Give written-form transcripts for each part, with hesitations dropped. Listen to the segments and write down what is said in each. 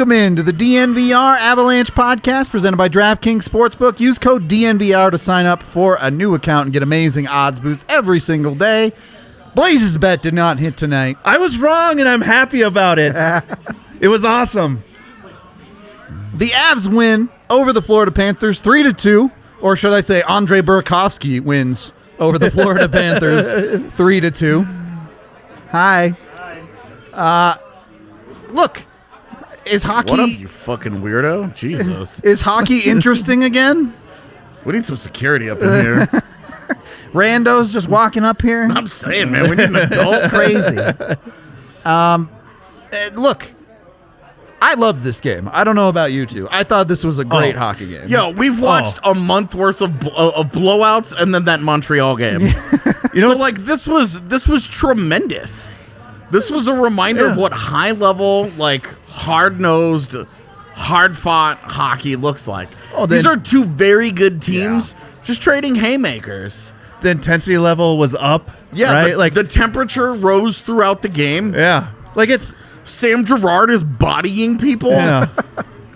Welcome into the DNVR Avalanche podcast presented by DraftKings Sportsbook. Use code DNVR to sign up for a new account and get amazing odds boosts every single day. Blais's bet did not hit tonight. I was wrong, and I'm happy about it. It was awesome. The Avs win over the Florida Panthers 3-2, or should I say Andre Burakovsky wins over the Florida Panthers 3-2. Hi. Look, is hockey... What up, you fucking weirdo? Jesus. Is hockey interesting again? We need some security up in here. Randos just walking up here? I'm saying, man, we need an adult. Crazy. Look, I loved this game. I don't know about you two. I thought this was a great hockey game. Yo, we've watched a month worth of blowouts and then that Montreal game. You know, like this was tremendous. This was a reminder of what high-level, like, hard-nosed, hard-fought hockey looks like. These are two very good teams just trading haymakers. The intensity level was up. Yeah, right? Like the temperature rose throughout the game. Yeah. Like it's Sam Girard is bodying people. Yeah.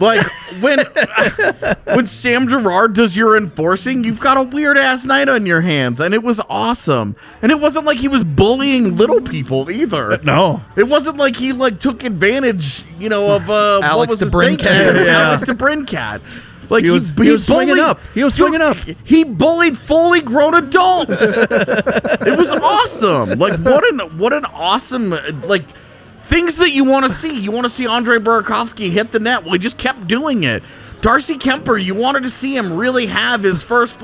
Like when Sam Girard does your enforcing, you've got a weird ass night on your hands, and it was awesome. And it wasn't like he was bullying little people either. No, it wasn't like he took advantage, of Alex DeBrincat. Alex DeBrincat. Like he was swinging up. He was swinging up. He bullied fully grown adults. It was awesome. Like what an awesome things that you want to see. You want to see Andre Burakovsky hit the net. Well, he just kept doing it. Darcy Kemper, you wanted to see him really have his first,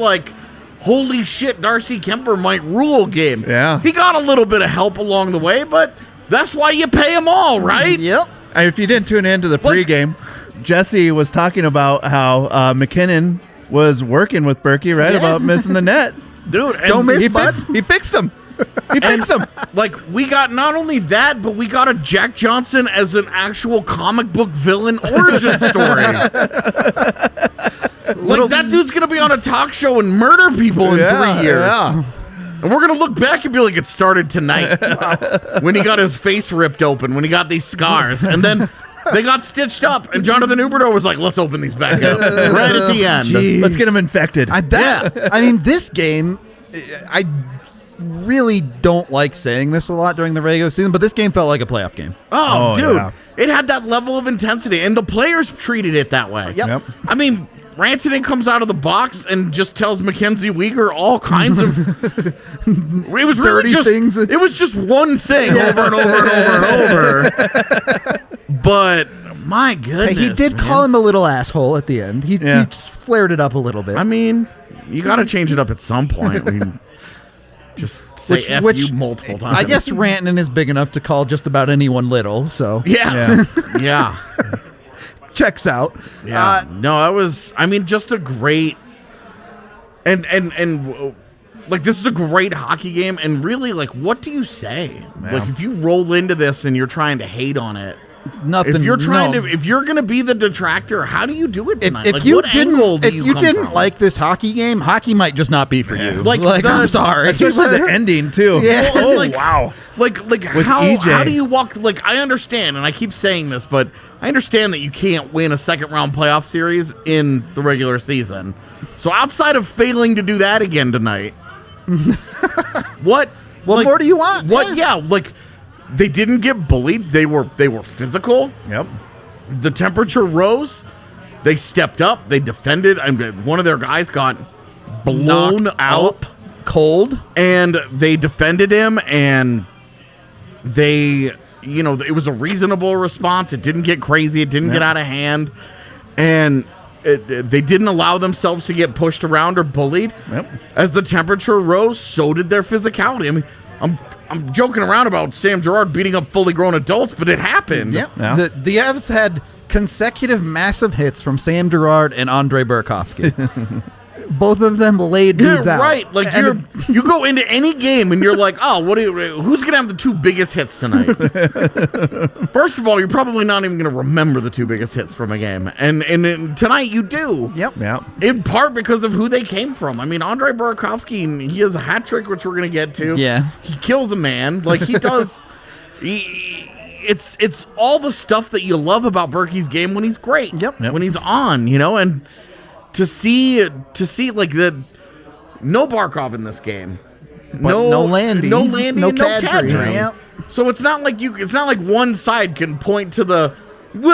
holy shit, Darcy Kemper might rule game. Yeah. He got a little bit of help along the way, but that's why you pay them all, right? Yep. If you didn't tune into the pregame, Jesse was talking about how McKinnon was working with BURKY, right, about missing the net. Dude, don't miss, he fixed him. He fixed him. We got not only that, but we got a Jack Johnson as an actual comic book villain origin story. That dude's going to be on a talk show and murder people in 3 years. Yeah. And we're going to look back and be like, it started tonight. When he got his face ripped open, when he got these scars. And then they got stitched up, and Jonathan Huberdeau was like, let's open these back up right at the end. Jeez. Let's get him infected. I mean, this game, I really don't like saying this a lot during the regular season, but this game felt like a playoff game. Oh, dude. Yeah. It had that level of intensity, and the players treated it that way. Yep. I mean, Rantanen comes out of the box and just tells Mackenzie Weegar all kinds of it was really dirty just things. It was just one thing over and over and over and over. But my goodness, He did call him a little asshole at the end. He just flared it up a little bit. I mean, you got to change it up at some point. I mean, just say F you multiple times. I guess Rantanen is big enough to call just about anyone little, so yeah. checks out. Yeah. No, that was, just a great and this is a great hockey game, and really, what do you say? Yeah. If you roll into this and you're trying to hate on it, Nothing. if you're trying to, if you're gonna be the detractor, how do you do it tonight? If you what angle do you come didn't from? like this hockey game, hockey might just not be for you. I'm sorry, especially the ending too. Yeah. Wow. How do you walk? I understand, and I keep saying this, but I understand that you can't win a second round playoff series in the regular season. So outside of failing to do that again tonight, what more do you want? What? Yeah, they didn't get bullied. They were physical. Yep. The temperature rose. They stepped up. They defended. One of their guys got blown out cold, and they defended him, and they, it was a reasonable response. It didn't get crazy. It didn't get out of hand, and they didn't allow themselves to get pushed around or bullied. Yep. As the temperature rose, so did their physicality. I mean, I'm joking around about Sam Girard beating up fully grown adults, but it happened. Yep. Yeah. The Avs had consecutive massive hits from Sam Girard and Andre Burakovsky. Both of them laid dudes out. Right. You go into any game and you're like, oh, who's going to have the two biggest hits tonight? First of all, you're probably not even going to remember the two biggest hits from a game. And tonight you do. Yep. Yeah. In part because of who they came from. I mean, Andre Burakovsky, he has a hat trick, which we're going to get to. Yeah. He kills a man. He does. it's all the stuff that you love about Burky's game when he's great. Yep. When he's on, and to see like no Barkov in this game. No Landy. No Landy, no and no Kadri. Kadri. Yep. So it's not like one side can point to the it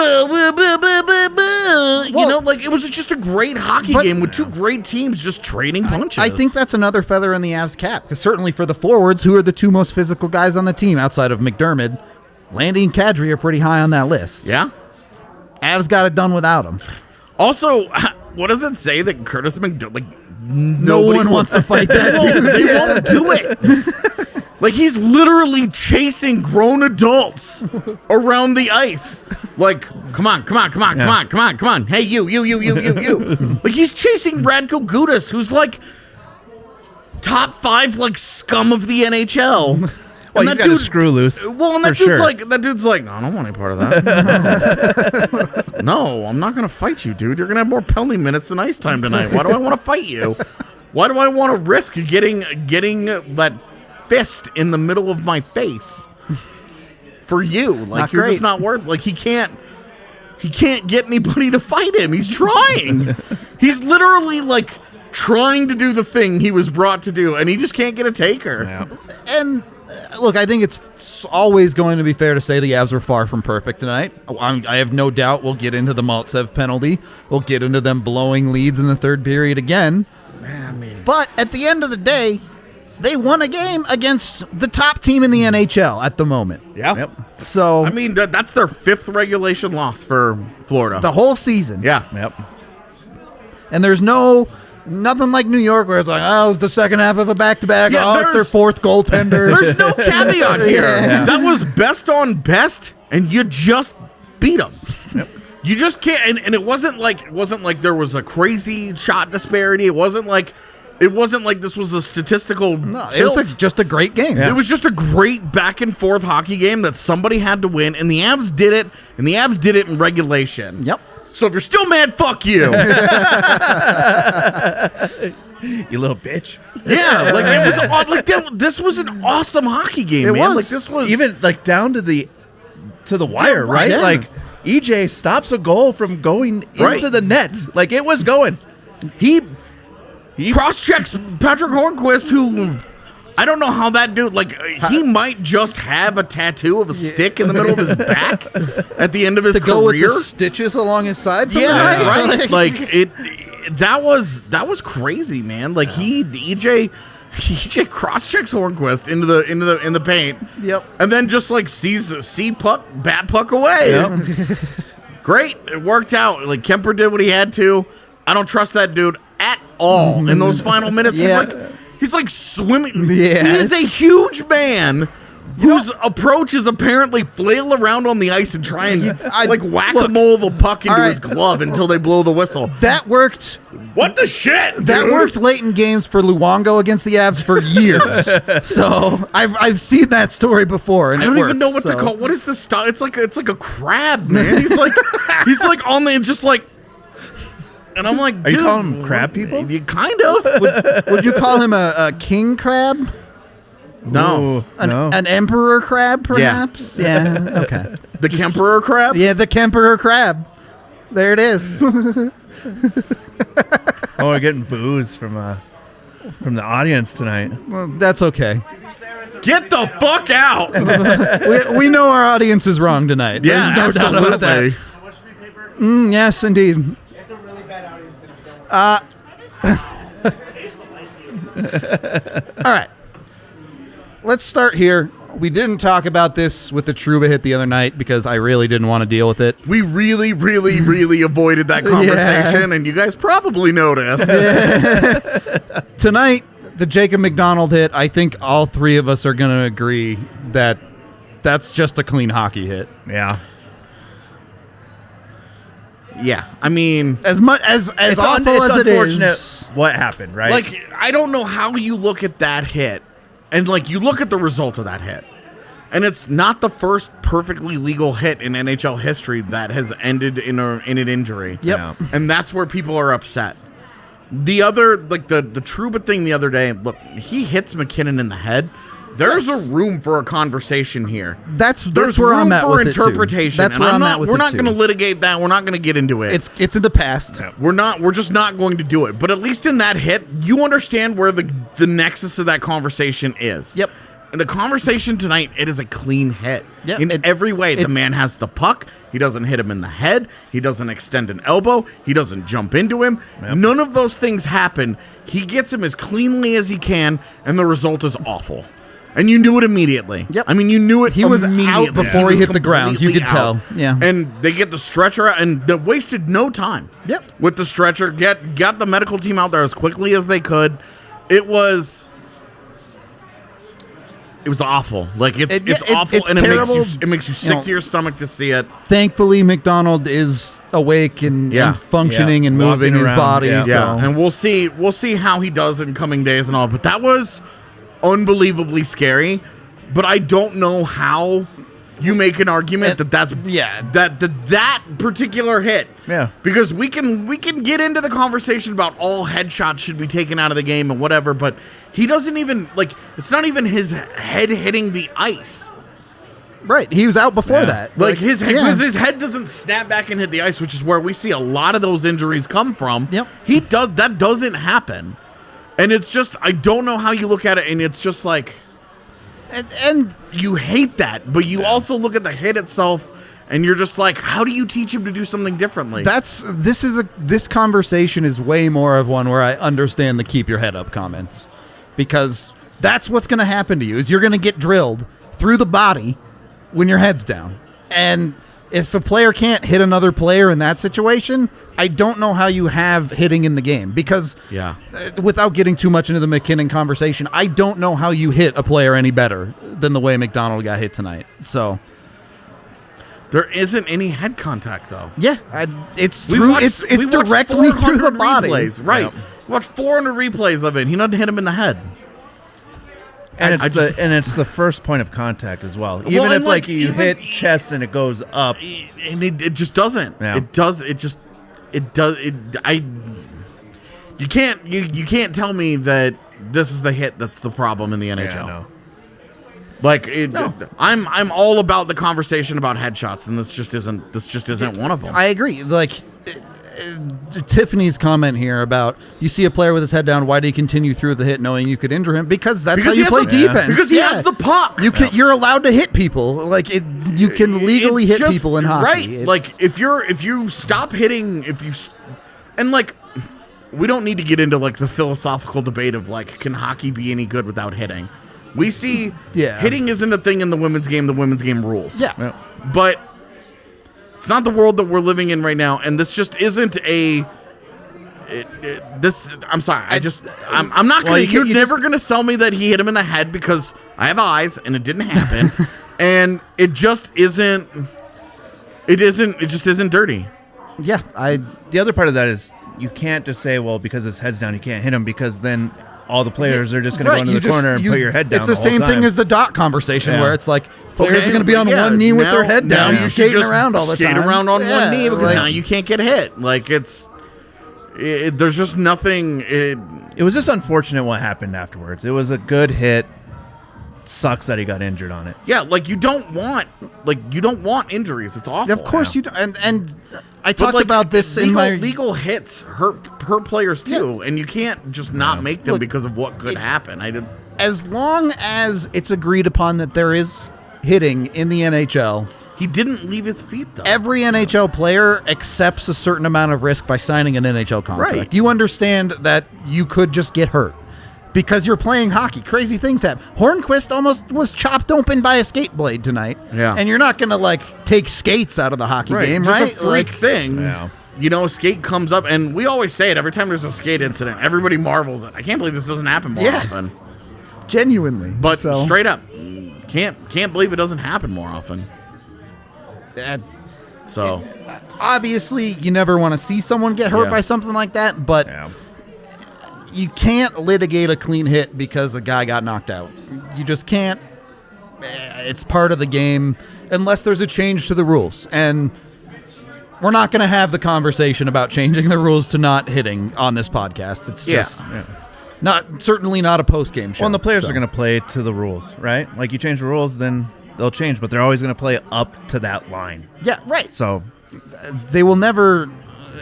was just a great hockey game with two great teams just trading punches. I think that's another feather in the Avs cap, because certainly for the forwards, who are the two most physical guys on the team outside of McDermott, Landy and Kadri are pretty high on that list. Yeah. Avs got it done without him. Also, what does it say that Curtis McDermott, no one wants to fight that dude. They won't do it. Like, he's literally chasing grown adults around the ice. Like, come on. Hey, you. Like, he's chasing Radko Gudas, who's like top 5 like scum of the NHL. Well, he's got a screw loose. Well, and that dude's like, no, I don't want any part of that. No, I'm not gonna fight you, dude. You're gonna have more penalty minutes than ice time tonight. Why do I want to fight you? Why do I want to risk getting that fist in the middle of my face for you? Like, you're just not worth. Like, he can't get anybody to fight him. He's trying. He's literally like trying to do the thing he was brought to do, and he just can't get a taker. Yeah. And look, I think it's always going to be fair to say the Avs were far from perfect tonight. I have no doubt we'll get into the MALTSEV penalty. We'll get into them blowing leads in the third period again. But at the end of the day, they won a game against the top team in the NHL at the moment. Yeah. Yep. So I mean, that's their 5th regulation loss for Florida. the whole season. Yeah. Yep. And there's nothing like New York where it's like, oh, it's the second half of a back-to-back. Yeah, oh, it's their 4th goaltender. There's no caveat here. Yeah. That was best on best, and you just beat them. Yep. You just can't. And it wasn't like there was a crazy shot disparity. It wasn't like this was a statistical No, it tilt. was just a great game. It was just a great back and forth hockey game that somebody had to win, and the Avs did it. And the Avs did it in regulation. Yep. So if you're still mad, fuck you. You little bitch. Yeah, like it was this was an awesome hockey game, It man. was. Like this was Even like down to the wire, Yeah, right? yeah. Like EJ stops a goal from going Right. into the net. Like it was going. he cross-checks Patrick Hornquist, who I don't know how that dude, like, he might just have a tattoo of a stick in the middle of his back at the end of his To career. go with the stitches along his side. From Yeah, the night. right. Like that was crazy, man. Like EJ cross-checks Hornquist in the paint. Yep. And then just like bat puck away. Yep. Great. It worked out. Like Kemper did what he had to. I don't trust that dude at all in those final minutes. Yeah. He's like swimming. Yeah, He is a huge man whose approach is apparently flail around on the ice and try and whack-a-mole the puck into his glove until they blow the whistle. That worked. What the shit? That dude? worked late in games for Luongo against the Avs for years. So I've seen that story before, and I don't it even know works, what to call. What is the style? It's like a crab, man. He's like on the just like. And I'm like, Are you dude, calling them crab people? You kind of. Would you call him a king crab? No. An emperor crab, perhaps? Yeah. Okay. The Kemperer crab? Yeah, the Kemperer crab. There it is. Oh, we're getting boos from the audience tonight. Well, that's okay. Get the fuck out. We know our audience is wrong tonight. Yeah, There's no doubt about that. absolutely. Yes, indeed. It's a really bad audience to All right. Let's start here. We didn't talk about this with the Trouba hit the other night because I really didn't want to deal with it. We really, really, really avoided that conversation, and you guys probably noticed. Tonight, the Jacob McDonald hit, I think all three of us are going to agree that that's just a clean hockey hit. Yeah. Yeah, I mean, As much as awful as it is. What happened, right? like, I don't know how you look at that hit, and like you look at the result of that hit, and it's not the first perfectly legal hit in NHL history that has ended in an injury. Yep. Yeah. And that's where people are upset. The other, like the Trouba thing the other day, look, he hits McKinnon in the head. There's a room for a conversation here. There's room where I'm at for with interpretation. That's where I'm at with it. We're not going to litigate that. We're not going to get into it. It's in the past. Yeah. We're just not going to do it. But at least in that hit, you understand where the nexus of that conversation is. Yep. And the conversation tonight, it is a clean hit. Yep. In every way. The man has the puck. He doesn't hit him in the head. He doesn't extend an elbow. He doesn't jump into him. Yep. None of those things happen. He gets him as cleanly as he can, and the result is awful. And you knew it immediately. Yep. I mean, you knew it He was immediately. out before he hit the ground. You could tell. Yeah. And they get the stretcher out, and they wasted no time. Yep. With the stretcher, got the medical team out there as quickly as they could. It was awful. Like it's awful, it's and terrible. it makes you sick to your stomach to see it. Thankfully, McDonald is awake and functioning and moving Walking his around, body. yeah. So. Yeah, and we'll see how he does in coming days and all. But that was unbelievably scary. But I don't know how you make an argument that particular hit. Yeah. Because we can get into the conversation about all headshots should be taken out of the game and whatever, but he doesn't even it's not even his head hitting the ice. Right, he was out before that. Like his head doesn't snap back and hit the ice, which is where we see a lot of those injuries come from. Yep. That doesn't happen. And it's just I don't know how you look at it, and it's just like and you hate that, but you also look at the hit itself and you're just like, how do you teach him to do something differently? This conversation is way more of one where I understand the keep your head up comments, because that's what's going to happen to you is you're going to get drilled through the body when your head's down. And if a player can't hit another player in that situation, I don't know how you have hitting in the game, because without getting too much into the McKinnon conversation, I don't know how you hit a player any better than the way McDonald got hit tonight. So there isn't any head contact though. Yeah, it's directly through the body. Replays, right. Yep. We watched 400 replays of it. He doesn't hit him in the head. And it's the first point of contact as well. Even if you hit chest and it goes up, and it just doesn't. Yeah. You can't tell me that this is the hit that's the problem in the NHL. Yeah, no. I'm all about the conversation about headshots, and this just isn't one of them. I agree. Like Tiffany's comment here about you see a player with his head down, why do you continue through the hit knowing you could injure him? Because that's how you play defense. Because he has the puck. You're allowed to hit people. Like you can legally hit people in hockey. Right. Like if you stop hitting, we don't need to get into like the philosophical debate of like, can hockey be any good without hitting? We see hitting isn't a thing in the women's game. The women's game rules. Yeah. But it's not the world that we're living in right now, and this just isn't I'm sorry. I'm not gonna. You're never gonna sell me that he hit him in the head, because I have eyes and it didn't happen, and it just isn't. It just isn't dirty. Yeah. The other part of that is you can't just say, well, because his head's down, you can't hit him, because then all the players are just going to go into the corner and put your head down. It's the same thing as the dot conversation where it's like players are going to be on one knee with their head down, you skating around all the time. Skate around on one knee because now you can't get hit. Like there's just nothing. It was just unfortunate what happened afterwards. It was a good hit. Sucks that he got injured on it. Yeah, you don't want injuries. It's awful. Of course you don't. And I talked about this in my legal hits hurt players too, and you can't just not make them because of what could happen. As long as it's agreed upon that there is hitting in the NHL. He didn't leave his feet though. Every NHL player accepts a certain amount of risk by signing an NHL contract. Right. You understand that you could just get hurt because you're playing hockey. Crazy things happen. Hornquist almost was chopped open by a skate blade tonight. Yeah. And you're not going to take skates out of the hockey game, just right? a freak thing. Yeah. A skate comes up, and we always say it every time there's a skate incident. Everybody marvels it. I can't believe this doesn't happen more often. Genuinely. But straight up, can't believe it doesn't happen more often. Obviously, you never want to see someone get hurt by something like that, but you can't litigate a clean hit because a guy got knocked out. You just can't. It's part of the game unless there's a change to the rules. And we're not going to have the conversation about changing the rules to not hitting on this podcast. It's just... Certainly not a post-game show. Well, and the players so. are going to play to the rules, right? Like you change the rules, then they'll change, but they're always going to play up to that line. Yeah, right. So They will never,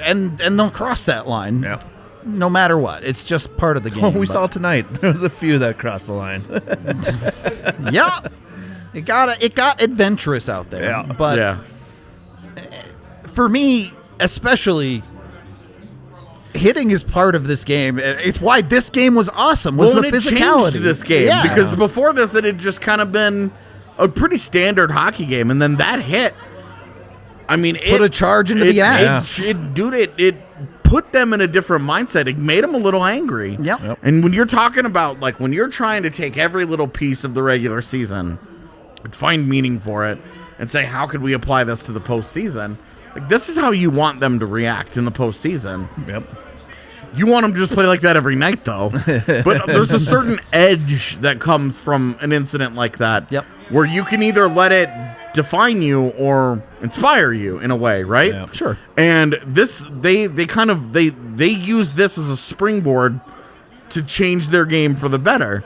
and they'll cross that line. yeah. No matter what. It's just part of the game. Oh, we saw tonight. There was a few that crossed the line. Yeah. It got adventurous out there. Yeah. But Yeah. for me, especially, hitting is part of this game. It's why this game was awesome. Was the and it physicality. changed this game Yeah. because before this it had just kind of been a pretty standard hockey game, and then that hit. I mean, Put a charge into the ass. It put them in a different mindset. It made them a little angry. Yep. And when you're talking about, like, when you're trying to take every little piece of the regular season and find meaning for it and say, how could we apply this to the postseason? Like, this is how you want them to react in the postseason. Yep. You want them to just play like that every night, though. But there's a certain edge that comes from an incident like that. Yep. Where you can either let it define you or inspire you in a way, right? Yeah. Sure. And this, they use this as a springboard to change their game for the better.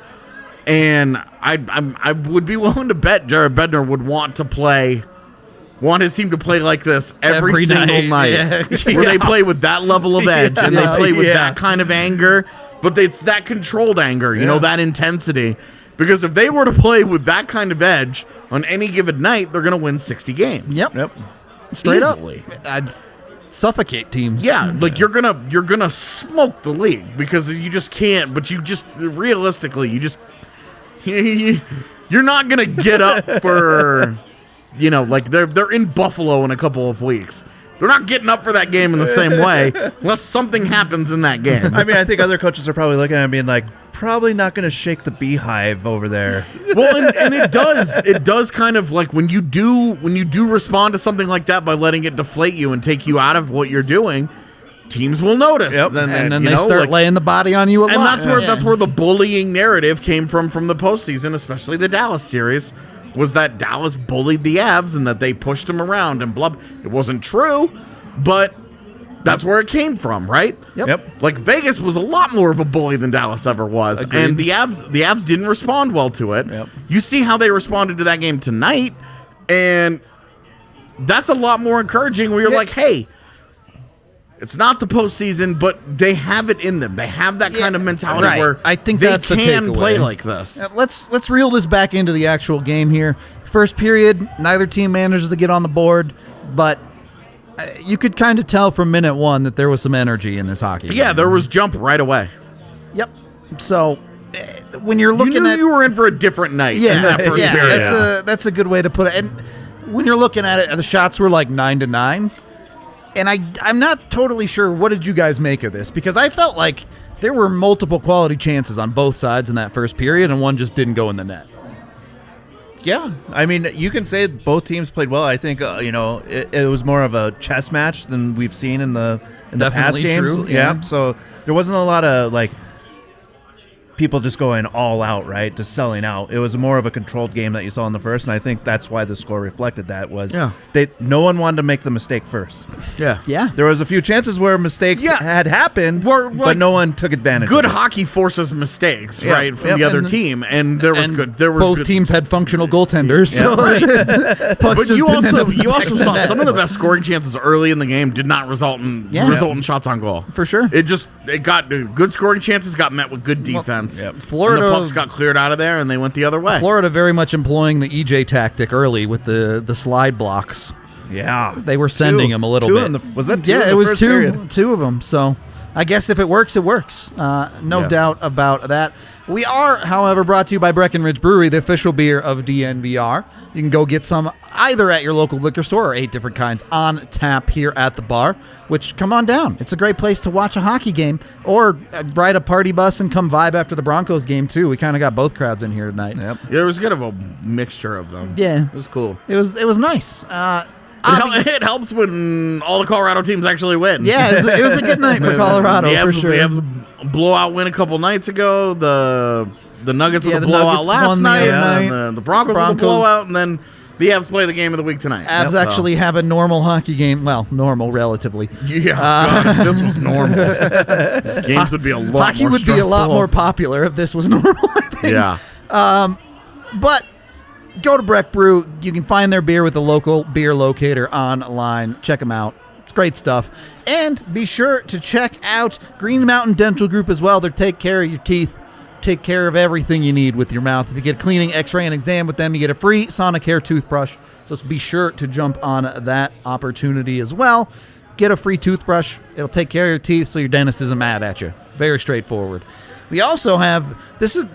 And I would be willing to bet Jared Bednar would want his team to play like this every single night. Yeah. Where they play with that level of edge and they play with that kind of anger, but it's that controlled anger, you know, that intensity. Because if they were to play with that kind of edge on any given night, they're going to win 60 games. Yep. Straight Easily. up. I'd suffocate teams. Yeah, like you're gonna smoke the league because you just can't. But you just realistically, you're not gonna get up for, like they're in Buffalo in a couple of weeks. They're not getting up for that game in the same way unless something happens in that game. I mean, I think other coaches are probably looking at it and being like, probably not going to shake the beehive over there. Well, and it does kind of like when you do respond to something like that by letting it deflate you and take you out of what you're doing, teams will notice. Yep. And then they start laying the body on you a lot. And that's where the bullying narrative came from the postseason, especially the Dallas series, was that Dallas bullied the Avs and that they pushed them around and blah. It wasn't true, but that's where it came from, right? Yep. Like Vegas was a lot more of a bully than Dallas ever was. Agreed. And the Avs didn't respond well to it. Yep. You see how they responded to that game tonight, and that's a lot more encouraging where you're like, hey, it's not the postseason, but they have it in them. They have that kind of mentality right. where I think they that's the can play takeaway. like this. Let's reel this back into the actual game here. First period, neither team manages to get on the board, but you could kind of tell from minute one that there was some energy in this hockey game. Yeah, there was jump right away. Yep. So when you're looking You knew at you were in for a different night in that first period. that's a good way to put it. And when you're looking at it, the shots were like 9-9. And I'm not totally sure, what did you guys make of this? Because I felt like there were multiple quality chances on both sides in that first period, and one just didn't go in the net. Yeah, I mean, you can say both teams played well. I think it was more of a chess match than we've seen in the past Definitely games. true, Yeah, yeah. so there wasn't a lot of like people just going all out, right? Just selling out. It was more of a controlled game that you saw in the first, and I think that's why the score reflected that. Was no one wanted to make the mistake first. Yeah. Yeah. There was a few chances where mistakes had happened, Where, but like, no one took advantage. Good of it. hockey forces mistakes, Yeah. right, from Yep. the other And- team, and there was And good. There were both good, teams had functional goaltenders. So pucks But just you didn't end also up you back also in the saw net. some of the best scoring chances early in the game did not result in shots on goal. For sure. It got good scoring chances got met with good defense. Yep. Florida- and the pucks got cleared out of there and they went the other way. Florida very much employing the EJ tactic early with the slide blocks. Yeah, They were sending him a little bit. Was that two yeah, in the it was first two period? two of them. So I guess if it works, it works. No Yeah. doubt about that. We are, however, brought to you by Breckenridge Brewery, the official beer of DNVR. You can go get some either at your local liquor store or 8 different kinds on tap here at the bar, which come on down. It's a great place to watch a hockey game or ride a party bus and come vibe after the Broncos game, too. We kind of got both crowds in here tonight. Yep. There was kind of a mixture of them. Yeah. It was cool. It was nice. It helps when all the Colorado teams actually win. Yeah, it was a good night for Colorado, the for Avs, sure. The Avs blowout win a couple nights ago. The Nuggets with a the blowout Nuggets last won the night. other And night. the Broncos with a Broncos. blowout, and then The Avs play the game of the week tonight. Avs So- actually have a normal hockey game. Well, normal relatively. Yeah, God, if this was normal. Games would be a lot Hockey more would be a lot stressful. more popular if this was normal, I think. Yeah. But go to Breck Brew. You can find their beer with the local beer locator online. Check them out. It's great stuff. And be sure to check out Green Mountain Dental Group as well. They take care of your teeth, take care of everything you need with your mouth. If you get a cleaning, x-ray, and exam with them, you get a free Sonicare toothbrush. So be sure to jump on that opportunity as well. Get a free toothbrush. It'll take care of your teeth so your dentist isn't mad at you. Very straightforward. We also have, this is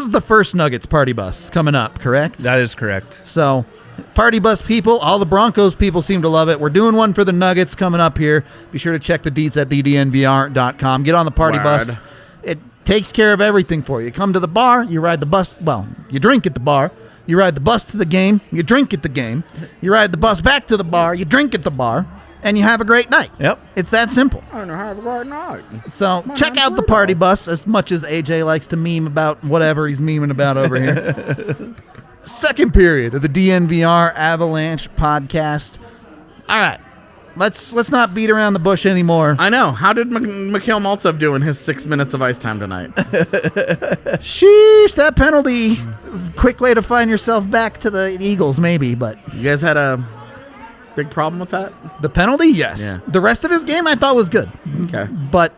the first Nuggets party bus coming up, correct? That is correct. So, party bus people, all the Broncos people seem to love it. We're doing one for the Nuggets coming up here. Be sure to check the deets at DNVR.com. Get on the party bus. Word. It takes care of everything for you. You come to the bar, you ride the bus. Well, you drink at the bar. You ride the bus to the game. You drink at the game. You ride the bus back to the bar. You drink at the bar. And you have a great night. Yep. It's that simple. I know have a great night. So check out the party bus as much as AJ likes to meme about whatever he's memeing about over here. Second period of the DNVR Avalanche podcast. All right. Let's not beat around the bush anymore. I know. How did Mikhail MALTSEV do in his 6 minutes of ice time tonight? Sheesh, that penalty. Quick way to find yourself back to the Eagles, maybe, but You guys had a big problem with that? the penalty, yes. Yeah. The rest of his game I thought was good. Okay. But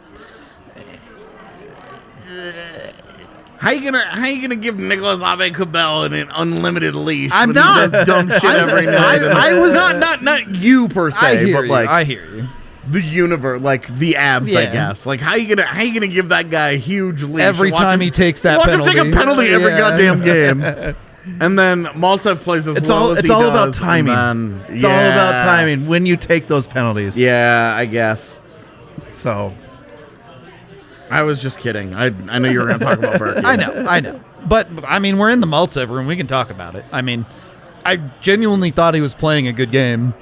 How you gonna give Nicolas Aube-Kubel an unlimited leash? I'm when not. He does dumb shit every night. I was not you per se, I hear but you. like I hear you. the universe, like the Avs, I Yeah. guess. Like how you gonna give that guy a huge leash Every and watch time him- he takes that watch penalty. him take a penalty every Yeah. goddamn game. And then Maltsev plays as It's well all as it's he all does, about and timing. then- It's all about timing when you take those penalties. Yeah, I guess. So I was just kidding. I know you were going to talk about Burke. I know. But, I mean, we're in the MALTSEV room. We can talk about it. I mean, I genuinely thought he was playing a good game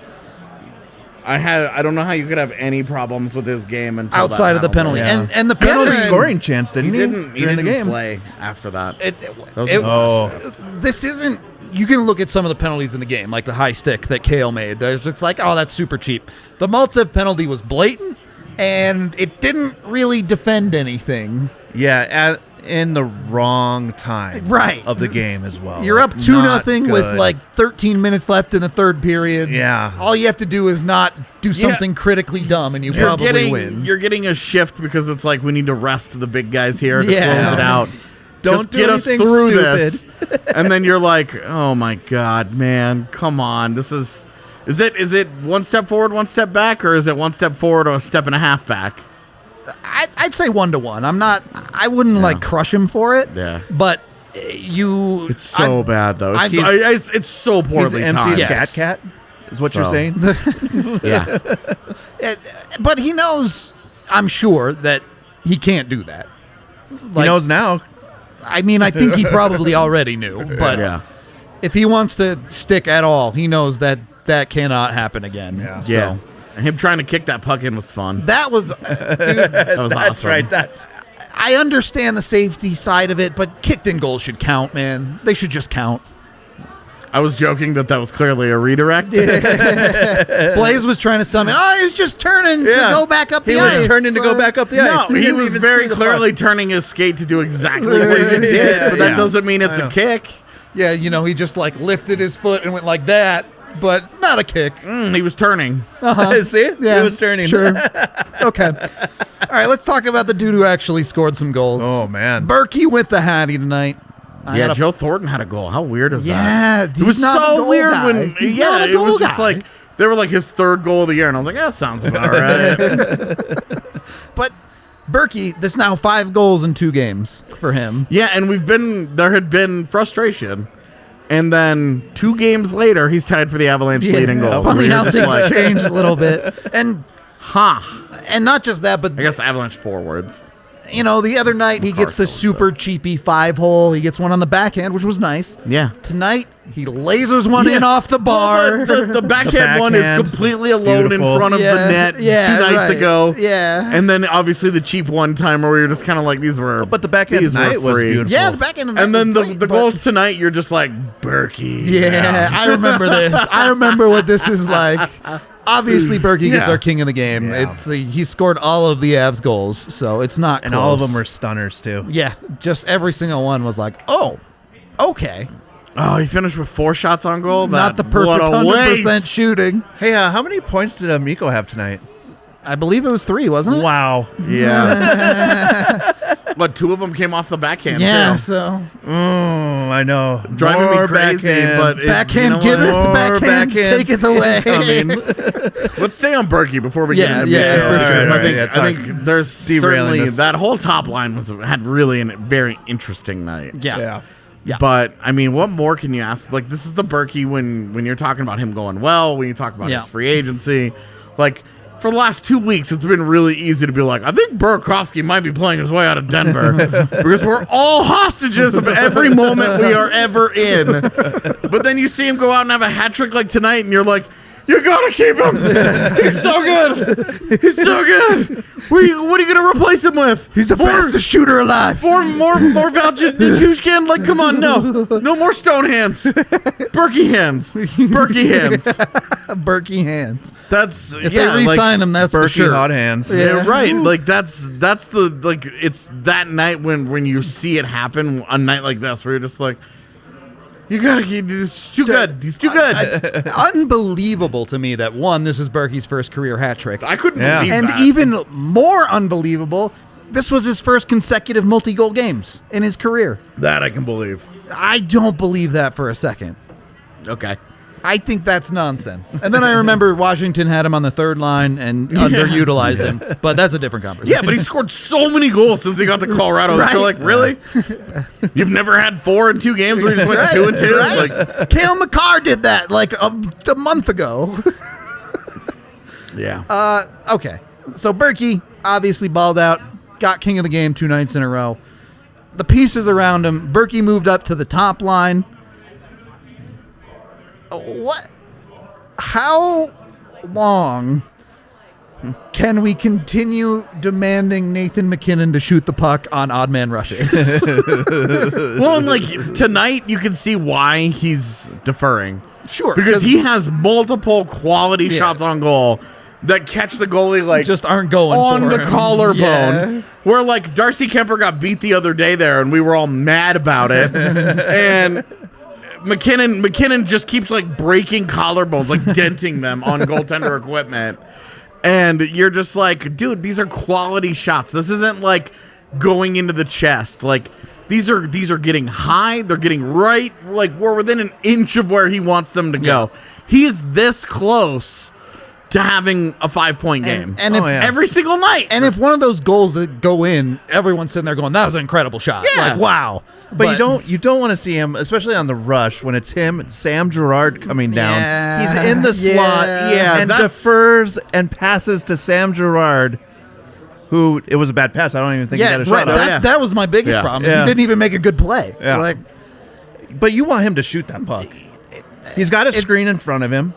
I don't know how you could have any problems with his game until outside that of the penalty. Yeah. And the he had penalty a scoring chance, didn't he? He during didn't the game. play after that. It, was this isn't. You can look at some of the penalties in the game, like the high stick that Kale made. It's like, oh, that's super cheap. The MALTSEV penalty was blatant, and it didn't really defend anything. Yeah, in the wrong time Right. of the game as well. You're up 2-0 with good. like 13 minutes left in the third period. Yeah. All you have to do is not do something critically dumb, and you probably win. You're getting a shift because it's like we need to rest the big guys here to Yeah. close it out. Don't Just do get us anything through stupid. this. And then you're like, oh my God, man, come on. This is it one step forward, one step back, or is it one step forward or a step and a half back? I'd say 1-1. I wouldn't like crush him for it. Yeah. But you. It's so bad though. I'm- It's so He's poorly MC timed. Yes. Scat Cat, is what you're So. saying? Yeah. But he knows, I'm sure, that he can't do that. He knows now. I mean, I think he probably already knew. But Yeah. if he wants to stick at all, he knows that that cannot happen again. Yeah. So. Yeah. Him trying to kick that puck in was fun. That was, dude. That was That's awesome. right. That's I understand the safety side of it, but kicked in goals should count, man. They should just count. I was joking that was clearly a redirect. Blais was trying to summon. Oh, he was just turning to go back up the he ice. was turning to go back up the No, ice. he didn't was even very see the clearly puck. turning his skate to do exactly what he did, but that Yeah. doesn't mean it's I know. a kick. Yeah, he just like lifted his foot and went like that, but not a kick. He was turning. See? Yeah, He was turning. Sure. Okay. All right, let's talk about the dude who actually scored some goals. Oh, man. Berkey with the hattie tonight. I Yeah, had a- Joe Thornton had a goal. How weird is that? Yeah, It he's was not a so goal weird guy. when He's not a it goal was just guy. like they were like his third goal of the year, and I was like, that sounds about right. But Berkey, that's now 5 goals in 2 games for him. Yeah, and there had been frustration. And then 2 games later, he's tied for the Avalanche leading goals. Funny We were how just things like, changed a little bit. And huh. not just that, but I guess Avalanche forwards. the other night he gets the super cheapy 5-hole. He gets one on the backhand, which was nice. Yeah. Tonight, he lasers one in off the bar. The backhand one is completely alone in front of the net 2 nights ago. Yeah. And then obviously the cheap one-timer where you're just kind of like, these were... But the backhand tonight was beautiful. Yeah, the backhand tonight and then was great, the goals tonight, you're just like, Berkey. Yeah, I remember this. I remember what this is like. Obviously, Berkey gets our king of the game. Yeah. He scored all of the Avs goals, so it's not And close. all of them were stunners, too. Yeah, just every single one was like, oh, okay. Oh, he finished with 4 shots on goal? Not the perfect 100% shooting. Hey, how many points did Mikko have tonight? I believe it was 3, wasn't it? Wow. Yeah. But 2 of them came off the backhand, Yeah, too. so. Oh, I know. Driving More me crazy, backhand. but... Backhand, give it. More Backhand, take it away. Let's stay on Berkey before we get into yeah, Mikko. for sure. Because All right, I think there's derailing certainly... this. That whole top line had really a very interesting night. Yeah. But, I mean, what more can you ask? Like, this is the Berkey when you're talking about him going well, when you talk about his free agency. Like, for the last 2 weeks, it's been really easy to be like, I think Burakovsky might be playing his way out of Denver because we're all hostages of every moment we are ever in. But then you see him go out and have a hat trick like tonight, and you're like, you gotta keep him. He's so good. He's so good. What are you gonna replace him with? He's the fastest shooter alive. More Valjushkin? Like, come on, no more stone hands. Berkey hands. Berkey hands. Berkey hands. That's if they re-sign him, that's Berkey the shirt. hot hands. Yeah, right. Like that's the it's that night when you see it happen, a night like this where you're just like, you gotta keep. He's too good. He's too good. Unbelievable to me that this is Berkey's first career hat trick. I couldn't believe and that. even more unbelievable, this was his first consecutive multi-goal games in his career. That I can believe. I don't believe that for a second. Okay. I think that's nonsense. And then I remember Washington had him on the third line and underutilized him, but that's a different conversation. Yeah, but he scored so many goals since he got to Colorado. Right? So like, really? You've never had 4 in 2 games where you just went 2 and 2? Right? Like, Cale Makar did that like a month ago. yeah. Okay. So Berkey obviously balled out, got king of the game 2 nights in a row. The pieces around him, Berkey moved up to the top line. What? How long can we continue demanding Nathan MacKinnon to shoot the puck on odd man rushes? Well, and like tonight, you can see why he's deferring. Sure. Because he has multiple quality shots on goal that catch the goalie like just aren't going on for the him. collarbone. Yeah. Where like Darcy Kemper got beat the other day there, and we were all mad about it. And McKinnon just keeps like breaking collarbones, like denting them on goaltender equipment. And you're just like, dude, these are quality shots. This isn't like going into the chest. Like these are getting high. They're getting right. Like we're within an inch of where he wants them to go. He is this close to having a 5-point game. And every single night. And if one of those goals that go in, everyone's sitting there going, that was an incredible shot. Yeah. Like, wow. But you don't want to see him, especially on the rush, when it's him, Sam Girard coming down. Yeah. He's in the slot and defers and passes to Sam Girard, who, it was a bad pass. I don't even think he got a shot out. That was my biggest problem. Yeah. He didn't even make a good play. Yeah. Like, but you want him to shoot that puck. He's got a screen in front of him.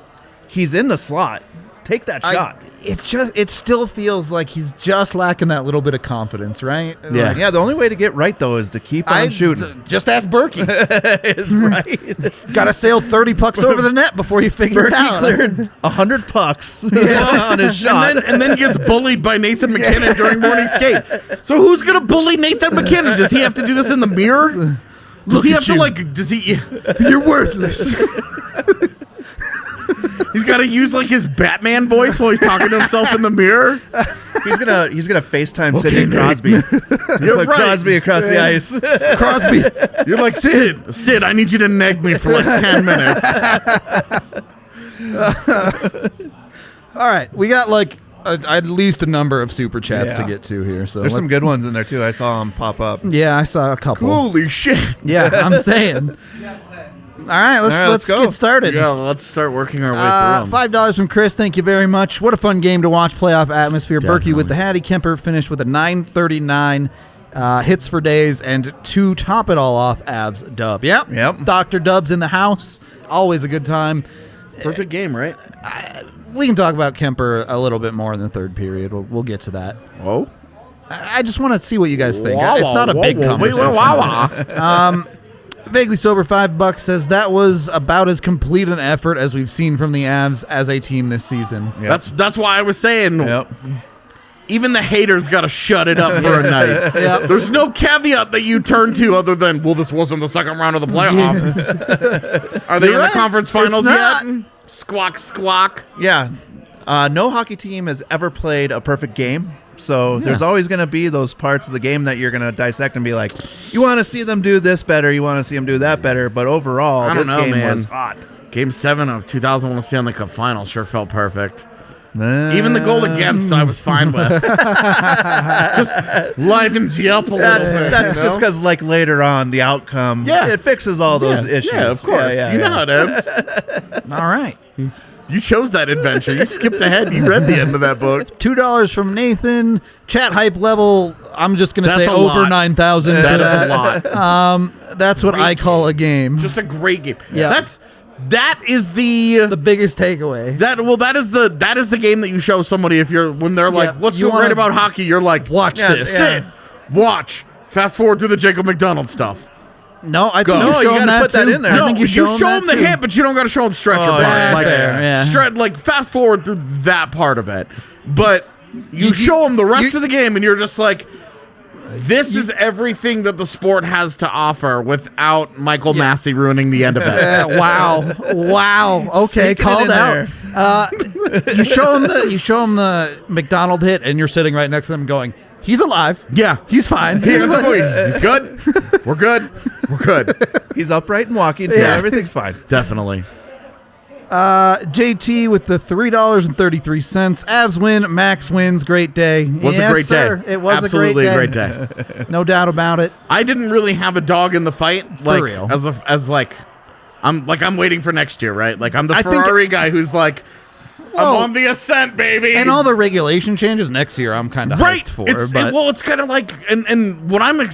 He's in the slot. Take that shot. It still feels like he's just lacking that little bit of confidence, right? Yeah. Yeah, the only way to get right, though, is to keep on shooting. Just ask Berkey. Is right. Got to sail 30 pucks over the net before you figure it out. He cleared 100 pucks on his shot. And then gets bullied by Nathan MacKinnon during morning skate. So who's going to bully Nathan MacKinnon? Does he have to do this in the mirror? Does he have to, like, does he... You're worthless. He's got to use like his Batman voice while he's talking to himself in the mirror. He's gonna FaceTime Sidney Crosby. You're right. Crosby across the ice. Crosby. You're like, Sid, I need you to neg me for like 10 minutes. All right, we got like at least a number of super chats to get to here. So there's some good ones in there too. I saw them pop up. Yeah, I saw a couple. Holy shit. Yeah, I'm saying. right, let's get started. Yeah, let's start working our way through them. $5 from Chris. Thank you very much. What a fun game to watch. Playoff atmosphere. Berkey with the Hattie. Kemper finished with a 939. Hits for days, and to top it all off, Avs dub. Yep. Dr. Dub's in the house. Always a good time. Perfect game, right? We can talk about Kemper a little bit more in the third period. We'll get to that. Oh? I just want to see what you guys think. It's not a big conversation. Vaguely Sober $5 says that was about as complete an effort as we've seen from the Avs as a team this season. Yep. That's why I was saying even the haters got to shut it up for a night. There's no caveat that you turn to other than, well, this wasn't the second round of the playoffs. Are they in the conference finals yet? Squawk, squawk. Yeah. No hockey team has ever played a perfect game. So there's always going to be those parts of the game that you're going to dissect and be like, you want to see them do this better, you want to see them do that better. But overall, this game was hot. Game 7 of 2001 Stanley Cup Final sure felt perfect. Even the goal against, I was fine with. Just livens you up a little bit. That's just because, like, later on, the outcome, it fixes all those issues. Yeah, of course. You know how it is. All right. You chose that adventure. You skipped ahead. You read the end of that book. $2 from Nathan. Chat hype level, I'm just going to say over 9,000. That is a lot. That's what I call a game. Just a great game. Yeah. That is the biggest takeaway. That is the game that you show somebody when they're like, what's so great about hockey? You're like, watch this. Sit. Watch. Fast forward through the Jacob McDonald stuff. No, I think you got to put that in there. No, you show them the hip, but you don't got to show them stretcher bar. Like fast forward through that part of it. But you show them the rest of the game, and you're just like, this is everything that the sport has to offer without Michael Massey ruining the end of it. Wow. Okay, called out. You show him the McDonald hit, and you're sitting right next to them going, he's alive. Yeah. He's fine. He's good. We're good. He's upright and walking, so everything's fine. Definitely. JT with the $3.33. Avs win. Max wins. Great day. Was a great day. It was absolutely a great day. No doubt about it. I didn't really have a dog in the fight. For real. I'm waiting for next year, right? Like I'm the Ferrari guy who's like, I'm on the ascent, baby. And all the regulation changes next year, I'm kind of hyped for. It's kind of like, and what I'm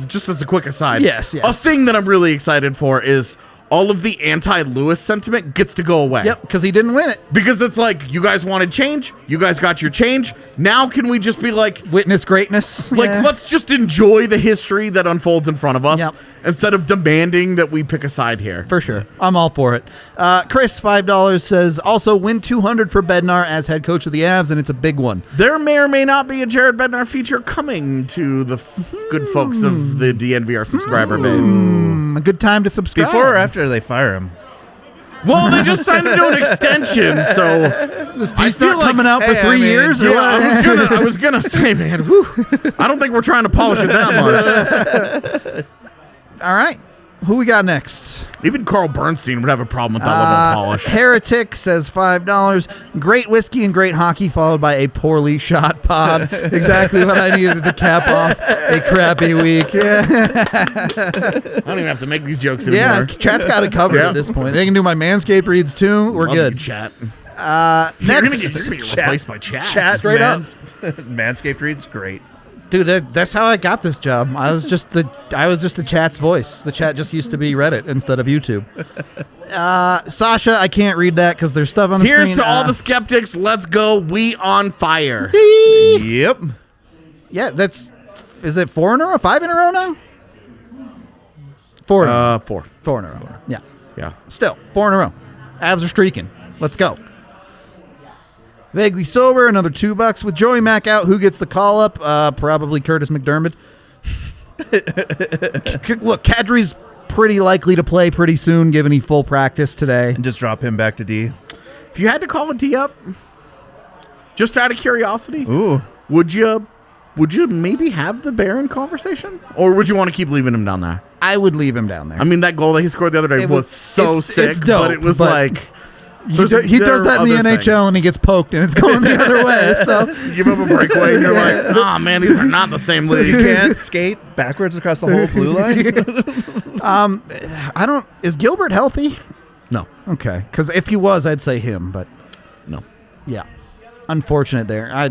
just as a quick aside, yes, a thing that I'm really excited for is all of the anti-Lewis sentiment gets to go away. Yep, because he didn't win it. Because it's like, you guys wanted change, you guys got your change. Now can we just be like, witness greatness? Like, let's just enjoy the history that unfolds in front of us instead of demanding that we pick a side here. For sure. I'm all for it. Chris, $5 says, also win 200 for Bednar as head coach of the Avs, and it's a big one. There may or may not be a Jared Bednar feature coming to the good folks of the DNVR subscriber base. A good time to subscribe. Before or after they fire him? Well, they just signed him to an extension, so this piece not coming out for 3 years. I was gonna say, man, I don't think we're trying to polish it that much. All right, who we got next? Even Carl Bernstein would have a problem with that level of polish. Heretic says $5. Great whiskey and great hockey, followed by a poorly shot pod. Exactly what I needed to cap off a crappy week. I don't even have to make these jokes anymore. Yeah, chat's got it covered at this point. They can do my Manscaped reads too. We're Love good. You, chat. Next, you're gonna get replaced by chat. Chat straight up. Manscaped reads great. Dude, that's how I got this job. I was just the chat's voice. The chat just used to be Reddit instead of YouTube. Sasha, I can't read that because there's stuff on the screen. Here's to all the skeptics. Let's go. We on fire. Yep. Yeah, is it 4 in a row? 5 in a row now? 4 in a row. 4. 4 in a row. Yeah. Yeah. Still, 4 in a row. Avs are streaking. Let's go. Vaguely Sober, another $2 with Joey Mack out. Who gets the call up? Probably Curtis McDermott. Look, Kadri's pretty likely to play pretty soon, given he full practice today. And just drop him back to D. If you had to call a D up, just out of curiosity, ooh, would you maybe have the Barron conversation, or would you want to keep leaving him down there? I would leave him down there. I mean, that goal that he scored the other day was so sick, it's dope, but it was like. He does that in the NHL and he gets poked and it's going the other way. So you give him a breakaway and you're like, oh man, these are not the same league. You can't skate backwards across the whole blue line. Is Gilbert healthy? No. Okay. Because if he was, I'd say him, but no. Yeah. Unfortunate there. I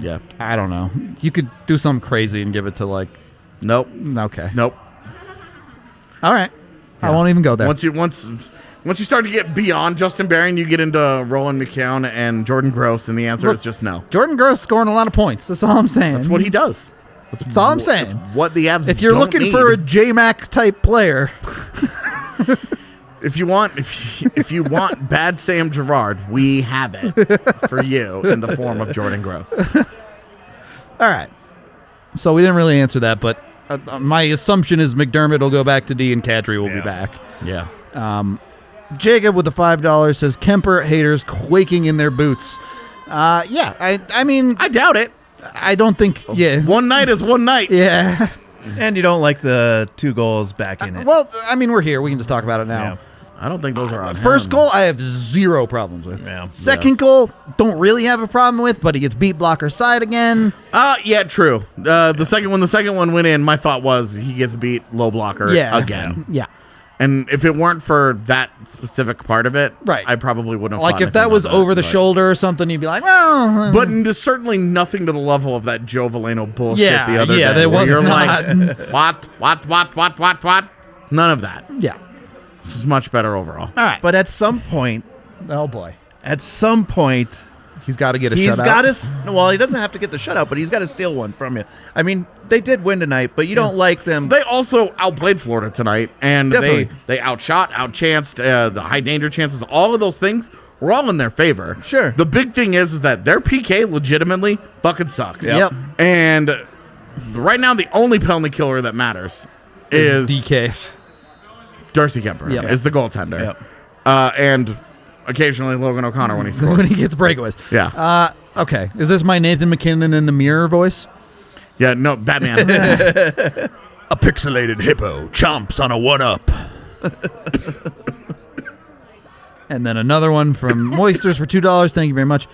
don't know. You could do something crazy and give it to like. Nope. Okay. Nope. All right. Yeah. I won't even go there. Once you start to get beyond Justin Barry and you get into Roland McKeown and Jordan Gross, and the answer is just no. Jordan Gross scoring a lot of points. That's all I'm saying. That's what he does. That's all I'm saying. What the Avs If you're looking for a J-Mac type player. If you want bad Sam Girard, we have it for you in the form of Jordan Gross. All right. So we didn't really answer that, but my assumption is McDermott will go back to D and Kadri will be back. Yeah. Jacob with the $5 says Kemper haters quaking in their boots. I mean, I doubt it. I don't think. Yeah. One night is one night. Yeah. And you don't like the 2 goals back in it. Well, I mean, we're here. We can just talk about it now. Yeah. I don't think those are on First him. goal, I have zero problems with. Yeah. Second goal, don't really have a problem with, but he gets beat blocker side again. Yeah, true. The second one went in, my thought was he gets beat low blocker again. Yeah. And if it weren't for that specific part of it, right, I probably wouldn't have like if that was over the shoulder or something, you'd be like, well. But there's certainly nothing to the level of that Joe Valeno bullshit the other day. Yeah, there was you're not. Like, what? None of that. Yeah. This is much better overall. All right. But at some point, oh boy, he's got to get a shutout. He's got to. Well, he doesn't have to get the shutout, but he's got to steal one from you. I mean, they did win tonight, but you don't like them. They also outplayed Florida tonight, and Definitely. they outshot, outchanced, the high danger chances. All of those things were all in their favor. Sure. The big thing is that their PK legitimately fucking sucks. Yep. And right now, the only penalty killer that matters is DK. Darcy Kemper is the goaltender. Yep. And occasionally Logan O'Connor when he scores. When he gets breakaways. Yeah. Okay. Is this my Nathan McKinnon in the mirror voice? Yeah, no, Batman. A pixelated hippo chomps on a 1-up. And then another one from Moisters for $2. Thank you very much.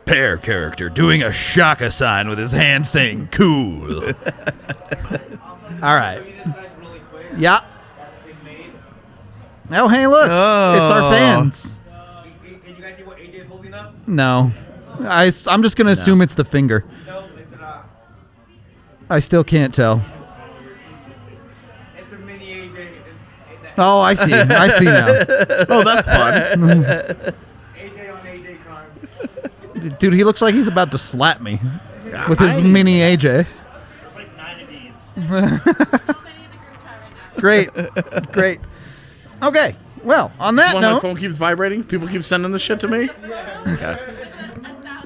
Pear character doing a shaka sign with his hand saying cool. All right. Yeah. Oh, hey, look. It's our fans. Can you guys see what AJ is holding up? No. I'm just going to assume it's the finger. No, it's not. I still can't tell. It's a mini AJ. Oh, I see. I see now. Oh, that's fun. AJ on AJ crime. Dude, he looks like he's about to slap me with his mini AJ. There's like 9 of these. Great. Okay. Well, on that When note, my phone keeps vibrating, people keep sending this shit to me. Okay.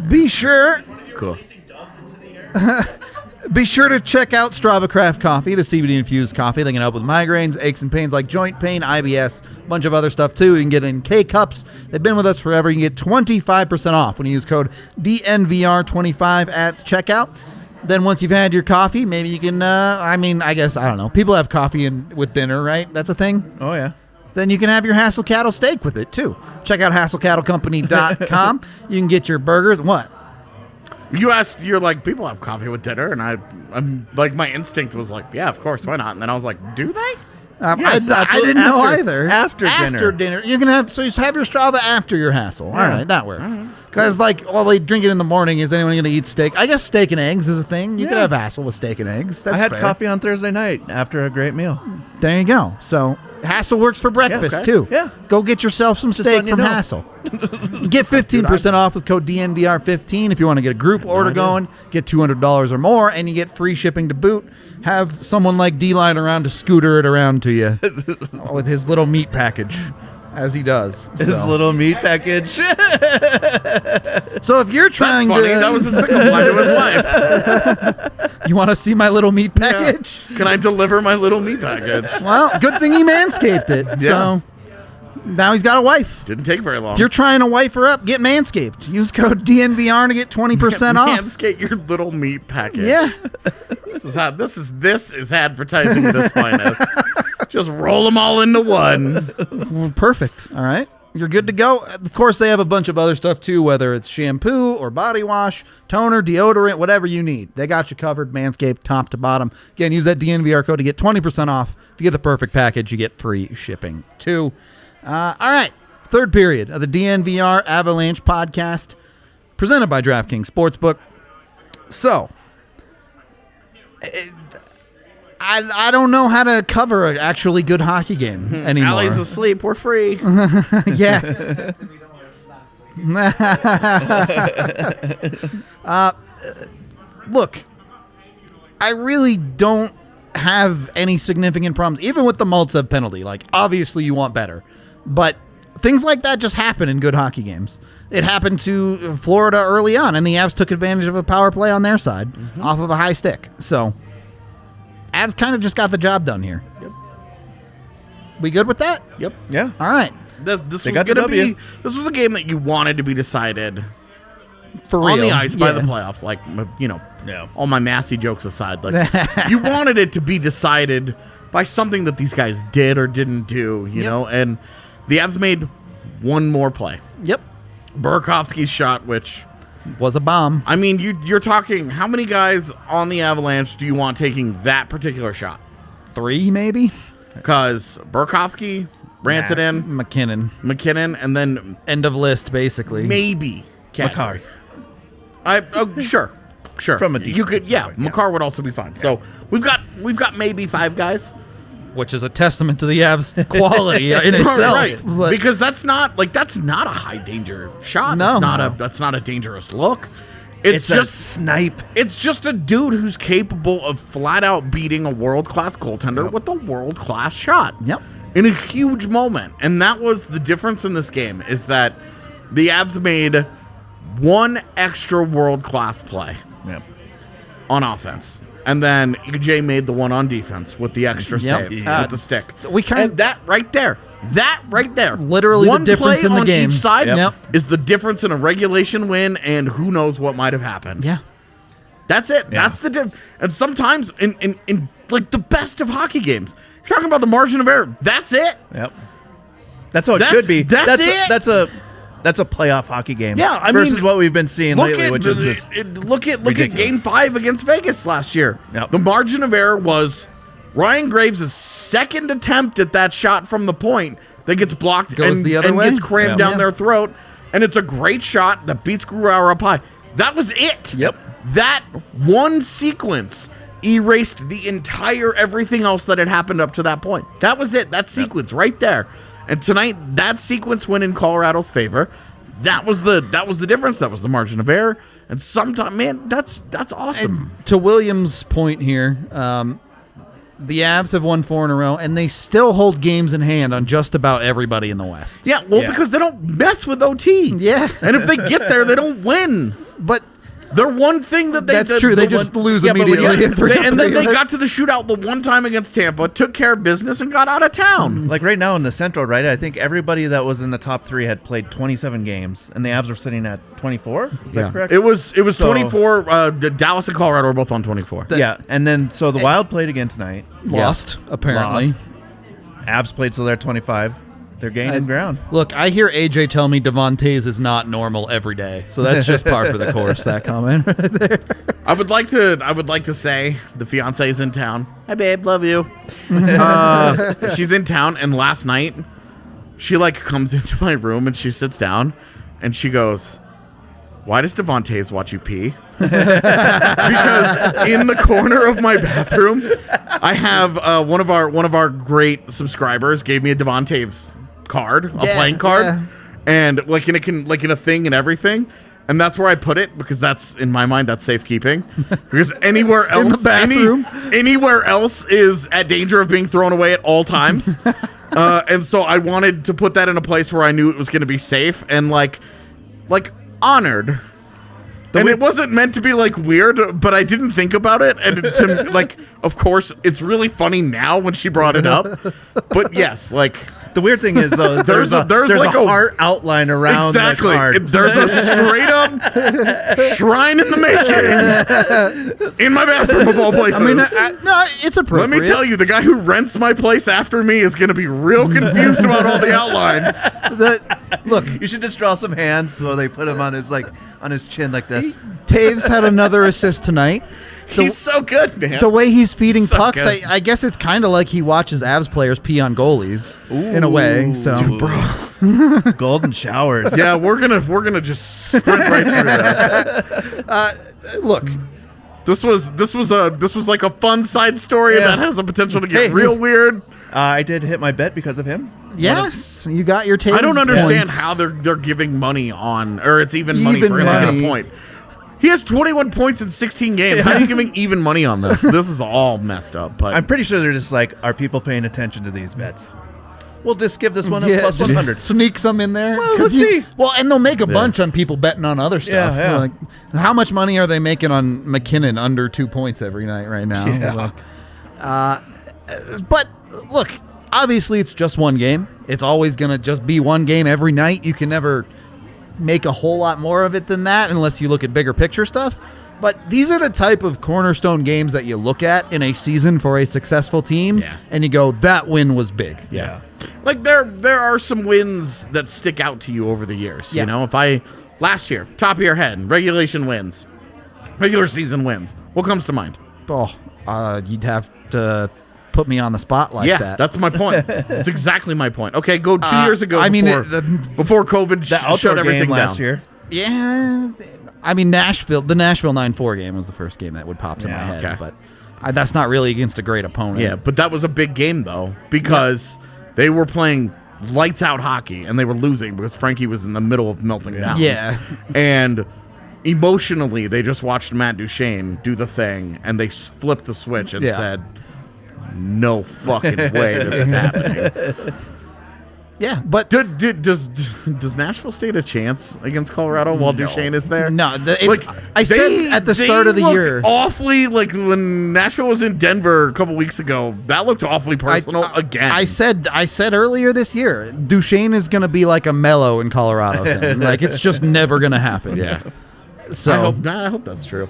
be sure Cool. Be sure to check out Strava Craft Coffee, the CBD-infused coffee. They can help with migraines, aches and pains like joint pain, IBS, a bunch of other stuff, too. You can get it in K-Cups. They've been with us forever. You can get 25% off when you use code DNVR25 at checkout. Then once you've had your coffee, maybe you can, I don't know. People have coffee with dinner, right? That's a thing? Oh, yeah. Then you can have your Hassel Cattle steak with it, too. Check out HassleCattleCompany.com. You can get your burgers. What? You're like, people have coffee with dinner, and I'm like, my instinct was like, yeah, of course, why not? And then I was like, do they? Yes, I didn't know either. After dinner. You can have you have your Strava after your Hassel. All right, that works. Because they drink it in the morning. Is anyone going to eat steak? I guess steak and eggs is a thing. You could have Hassel with steak and eggs. That's I had fair. coffee on Thursday night after a great meal. There you go. So Hassel works for breakfast too. Yeah. Go get yourself some steak letting you from know. Hassel. Get 15% off with code DNVR15 if you want to get a group order going. Get $200 or more, and you get free shipping to boot. Have someone like D-Line around to scooter it around to you with his little meat package, as he does. His So. little meat package. So if you're trying That's funny. to, That was his pickup line to his wife. you want to see my little meat package? Can I deliver my little meat package? Well, good thing he manscaped it. So now he's got a wife. Didn't take very long. If you're trying to wife her up, get Manscaped. Use code DNVR to get 20% off. Manscaped your little meat package. Yeah. This is advertising at its finest. Just roll them all into one. Perfect. All right. you're good to go. Of course, they have a bunch of other stuff too, whether it's shampoo or body wash, toner, deodorant, whatever you need. They got you covered, Manscaped, top to bottom. Again, use that DNVR code to get 20% off. If you get the perfect package, you get free shipping too. All right, third period of the DNVR Avalanche podcast, presented by DraftKings Sportsbook. So, I don't know how to cover an actually good hockey game anymore. Allie's asleep. We're free. Yeah. Look, I really don't have any significant problems, even with the MALTSEV penalty. Like, obviously you want better, but things like that just happen in good hockey games. It happened to Florida early on, and the Avs took advantage of a power play on their side off of a high stick. So, Avs kind of just got the job done here. Yep. We good with that? Yep. Yeah. All right. This was got the gonna W. be. This was a game that you wanted to be decided For real. on the ice by the Yeah. playoffs. Like, you know, Yeah. all my nasty jokes aside, like you wanted it to be decided by something that these guys did or didn't do. You know, and the Avs made one more play. Yep. Burakovsky's shot, which, Was a bomb. I mean, you're talking, how many guys on the Avalanche do you want taking that particular shot? 3, maybe? Because Burakovsky rants it in, McKinnon, and then End of list, basically. maybe Makar. Sure. From a you could, defensive yeah, standpoint, yeah. Makar would also be fine. So we've got maybe 5 guys. Which is a testament to the Avs' quality in itself. Right. But Because that's not a high danger shot. No. That's not a dangerous look. It's a just snipe. It's just a dude who's capable of flat out beating a world-class goaltender with a world-class shot. Yep. In a huge moment. And that was the difference in this game, is that the Avs made one extra world-class play Yep. on offense. And then EJ made the one on defense with the extra Yep. save Yeah. with the stick. We kind And that right there, Literally the one difference play in the on game. each side Yep. is the difference in a regulation win and who knows what might have happened. Yeah. That's it. Yeah. That's the difference. And sometimes in like the best of hockey games, you're talking about the margin of error. That's it. Yep. That's how it That's- should be. that's it. That's a playoff hockey game. Yeah, I versus mean, what we've been seeing lately, which is just look at ridiculous. Game 5 against Vegas last year. Yep. The margin of error was Ryan Graves' second attempt at that shot from the point that gets blocked Goes and, the other and way? gets crammed Yeah. down their throat, and it's a great shot that beats Grubauer up high. That was it. Yep. That one sequence erased the entire everything else that had happened up to that point. That was it. That sequence right there. And tonight, that sequence went in Colorado's favor. That was the difference. That was the margin of error. And sometimes, man, that's awesome. And to Williams' point here, the Avs have won 4 in a row, and they still hold games in hand on just about everybody in the West. Yeah, well, Yeah. because they don't mess with OT. Yeah. And if they get there, they don't win. But They're one thing that they that's true. They just lose Yeah, but when immediately. you- and then they got to the shootout the one time against Tampa, took care of business, and got out of town. like right now in the Central, right? I think everybody that was in the top 3 had played 27 games, and the Avs were sitting at 24. Is Yeah. that correct? It was So- 24. Dallas and Colorado were both on 24. Yeah, and then so the Wild played again tonight. lost, apparently. Lost. Avs played, so they're 25. They're gaining ground. Look, I hear AJ tell me Devontae's is not normal every day, so that's just par for the course. That comment right there. I would like to say the fiance is in town. Hi, babe, love you. She's in town, and last night she like comes into my room and she sits down, and she goes, "Why does Devontae's watch you pee?" Because in the corner of my bathroom, I have one of our great subscribers gave me a Devontae's card, a playing card, yeah. and like in a thing and everything. And that's where I put it because that's, in my mind, that's safekeeping. Because anywhere else, In the bathroom? anywhere else is at danger of being thrown away at all times. And so I wanted to put that in a place where I knew it was going to be safe and like honored. And it wasn't meant to be like weird, but I didn't think about it. And to like, of course, it's really funny now when she brought it up. But yes, like The weird thing is, though, there's a like a heart outline around the card. There's a straight up shrine in the making in my bathroom of all places. I mean, no, it's appropriate. Let me tell you, the guy who rents my place after me is going to be real confused about all the outlines. Look, You should just draw some hands so they put him on his chin like this. Taves had another assist tonight. He's so good, man. The way he's feeding So pucks, good. I guess it's kind of like he watches Avs players pee on goalies in a way. So, Golden showers. Yeah, we're gonna just sprint right through this. look, This was like a fun side story that has the potential to get real weird. I did hit my bet because of him. yes, you got your Taves. I don't understand points. how they're giving money on, or it's even money Even for him to get money. a point. He has 21 points in 16 games. How are you giving even money on this? This is all messed up. But I'm pretty sure they're just like, are people paying attention to these bets? We'll just give this one a Yeah, plus just 100. Sneak some in there. Well, 'Cause let's see. Well, and they'll make a bunch on people betting on other stuff. Yeah. Like, how much money are they making on McKinnon under 2 points every night right now? Yeah. But look, obviously it's just one game. It's always going to just be one game every night. You can never make a whole lot more of it than that unless you look at bigger picture stuff. But these are the type of cornerstone games that you look at in a season for a successful team, and you go, that win was big. Yeah. Like there are some wins that stick out to you over the years. Yeah. You know, last year, top of your head, regular season wins. What comes to mind? Oh, you'd have to put me on the spot like that. That's my point. That's exactly my point. Okay, go 2 years ago. I mean, before COVID The outdoor shut everything game last down. year. Yeah, I mean the Nashville 9-4 game was the first game that would pop to my head, okay. but that's not really against a great opponent. Yeah, but that was a big game though because they were playing lights out hockey and they were losing because Frankie was in the middle of melting down. Yeah. And emotionally, they just watched Matt Duchene do the thing and they flipped the switch and said, "No fucking way this is happening." Yeah, but Does Nashville stand a chance against Colorado while Duchene is there? no, I said at the start of the looked year, awfully like when Nashville was in Denver a couple weeks ago. That looked awfully personal again. I said earlier this year, Duchene is going to be like a Mello in Colorado thing. Like it's just never going to happen. yeah. So I hope that's true.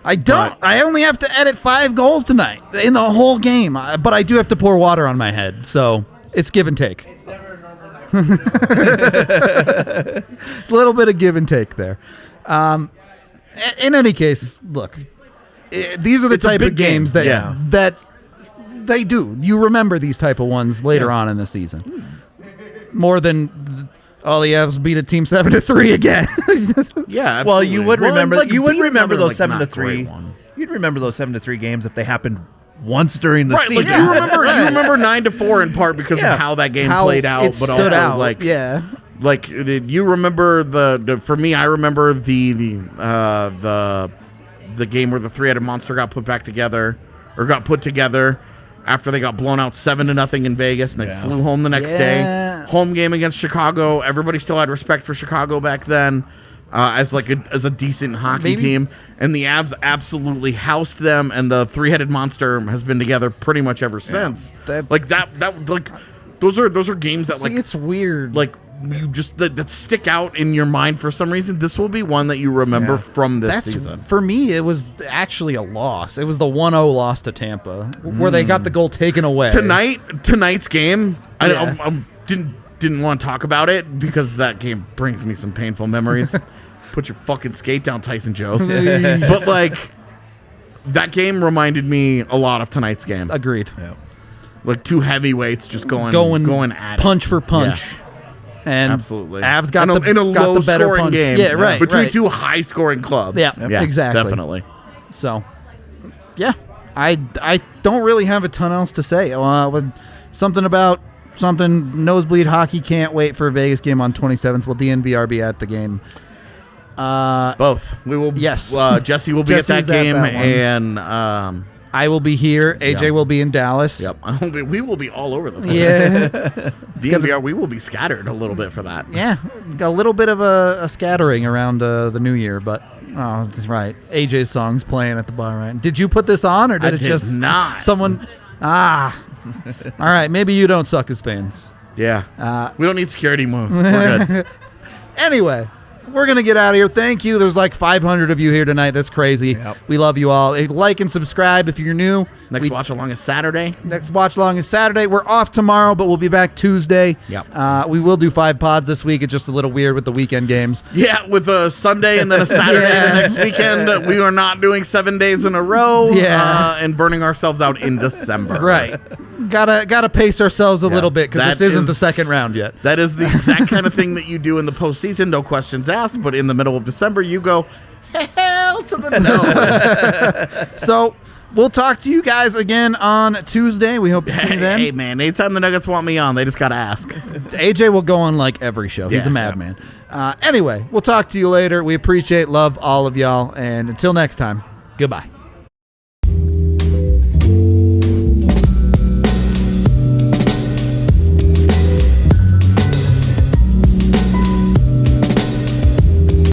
I don't. I only have to edit 5 goals tonight in the whole game, but I do have to pour water on my head. So it's give and take. It's never a normal night. It's a little bit of give and take there. In any case, look, these are the It's a type big of games game. that they do. You remember these type of ones later on in the season, more than the Avs beat a team 7-3 again. Yeah. Well, you would remember. You would remember those another, 7-3. You'd remember those 7-3 games if they happened once during the Right, season. like you remember 9-4 in part because of how that game played out, it but stood also out. like yeah. Like, did you remember for me? I remember the game where the three-headed monster got put back together, or got put together after they got blown out 7-0 in Vegas, and they flew home the next day. Home game against Chicago. Everybody still had respect for Chicago back then, as a decent hockey team, and the Avs absolutely housed them, and the three-headed monster has been together pretty much ever since. Those are games that It's weird. like you just that stick out in your mind for some reason. This will be one that you remember from this season. For me, it was actually a loss. It was the 1-0 loss to Tampa, where they got the goal taken away. Tonight's game, Yeah. I didn't want to talk about it because that game brings me some painful memories. Put your fucking skate down, Tyson Jones. But like that game reminded me a lot of tonight's game. Agreed. Yeah. Like two heavyweights just going at punch it. for punch. Yeah. And Absolutely. Avs got in a got the better low-scoring punch. game. Yeah, right. Between right. two high-scoring clubs. Yeah, exactly. Definitely. So, yeah, I don't really have a ton else to say. Something nosebleed hockey. Can't wait for a Vegas game on 27th. Will DNVR be at the game? Both. We will. Yes. Jesse will be at that Jesse's at game, that one. and I will be here. AJ will be in Dallas. yep, we will be all over the place. Yeah. DNVR, we will be scattered a little bit for that. Yeah, a little bit of a scattering around the new year, but that's right. AJ's song's playing at the bar, right? Did you put this on, or did I it did just not. someone? All right, maybe you don't suck as fans. Yeah. We don't need security more. We're good. Anyway, we're going to get out of here. Thank you. There's like 500 of you here tonight. That's crazy. Yep. We love you all. Like and subscribe if you're new. Next watch along is Saturday. Next watch along is Saturday. We're off tomorrow, but we'll be back Tuesday. Yep. We will do 5 pods this week. It's just a little weird with the weekend games. Yeah, with a Sunday and then a Saturday the next weekend. We are not doing 7 days in a row. Yeah. And burning ourselves out in December. Right. Gotta pace ourselves a little bit because this isn't the second round yet. That is the exact kind of thing that you do in the postseason, no questions asked. But in the middle of December, you go, hell to the no. So we'll talk to you guys again on Tuesday. We hope to see you then. Hey, man, anytime the Nuggets want me on, they just got to ask. AJ will go on like every show. He's a madman. Anyway, we'll talk to you later. We appreciate, love all of y'all. And until next time, goodbye.